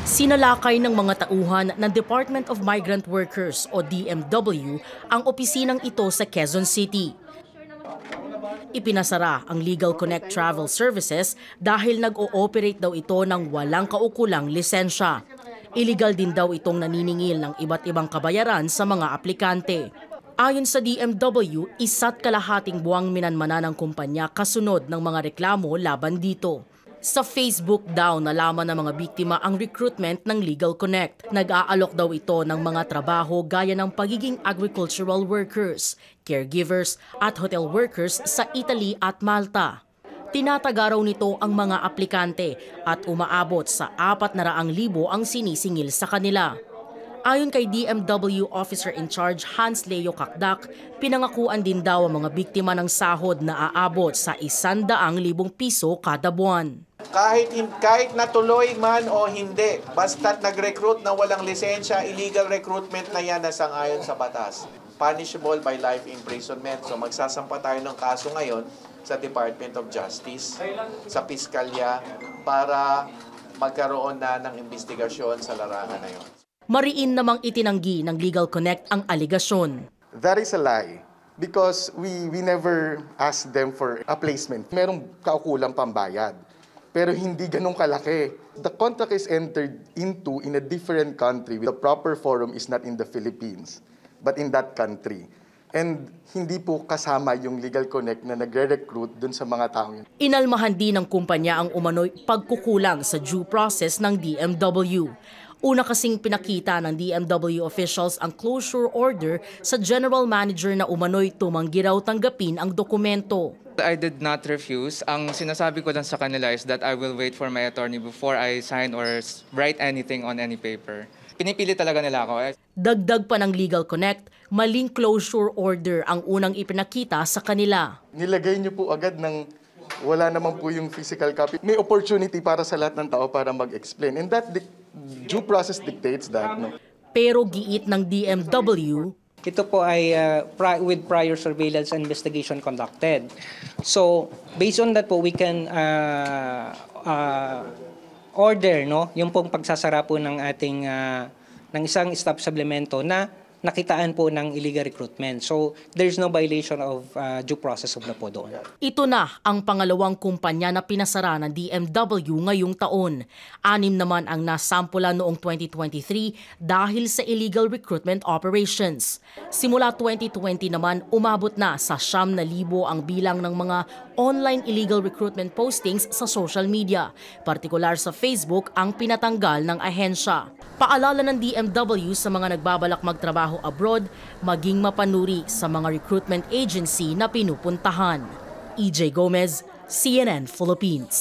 Sinalakay ng mga tauhan ng Department of Migrant Workers o DMW ang opisinang ito sa Quezon City. Ipinasara ang Legal Connect Travel Services dahil nag-ooperate daw ito ng walang kaukulang lisensya. Illegal din daw itong naniningil ng iba't ibang kabayaran sa mga aplikante. Ayon sa DMW, isa't kalahating buwang minanmana ng kumpanya kasunod ng mga reklamo laban dito. Sa Facebook daw nalaman ng mga biktima ang recruitment ng Legal Connect. Nag-aalok daw ito ng mga trabaho gaya ng pagiging agricultural workers, caregivers at hotel workers sa Italy at Malta. Tinataga raw nito ang mga aplikante at umaabot sa 400,000 ang sinisingil sa kanila. Ayon kay DMW Officer in Charge Hans Leo Kakdak, pinangakuan din daw ang mga biktima ng sahod na aabot sa 100,000 piso kada buwan. Kahit natuloy man o hindi, basta't nag-recruit na walang lisensya, illegal recruitment na yan na sang-ayon sa batas. Punishable by life imprisonment. So magsasampa tayo ng kaso ngayon sa Department of Justice, sa Piskalya, para magkaroon na ng investigasyon sa larangan na yun. Mariin namang itinanggi ng Legal Connect ang aligasyon. That is a lie because we never asked them for a placement. Merong kaukulang pambayad. Pero hindi ganun kalaki. The contract is entered into in a different country. The proper forum is not in the Philippines, but in that country. And hindi po kasama yung Legal Connect na nagre-recruit dun sa mga tao yun. Inalmahan din ng kumpanya ang umano'y pagkukulang sa due process ng DMW. Una kasing pinakita ng DMW officials ang closure order sa general manager na umano'y tumanggi raw tanggapin ang dokumento. I did not refuse. Ang sinasabi ko lang sa kanila is that I will wait for my attorney before I sign or write anything on any paper. Pinipili talaga nila ako. Dagdag pa ng Legal Connect, maling closure order ang unang ipinakita sa kanila. Nilagay niyo po agad ng wala naman po yung physical copy. May opportunity para sa lahat ng tao para mag-explain. And that due process dictates that. No? Pero giit ng DMW, ito po ay with prior surveillance and investigation conducted. So, based on that po, we can order yung pong pagsasara po ng ating ng isang staff supplemento na nakitaan po ng illegal recruitment. So, there's no violation of due process of law po doon. Ito na ang pangalawang kumpanya na pinasara ng DMW ngayong taon. 6 naman ang nasampula noong 2023 dahil sa illegal recruitment operations. Simula 2020 naman, umabot na sa 9,000 ang bilang ng mga online illegal recruitment postings sa social media. Partikular sa Facebook ang pinatanggal ng ahensya. Paalala ng DMW sa mga nagbabalak magtrabaho abroad, maging mapanuri sa mga recruitment agency na pinupuntahan. EJ Gomez, CNN Philippines.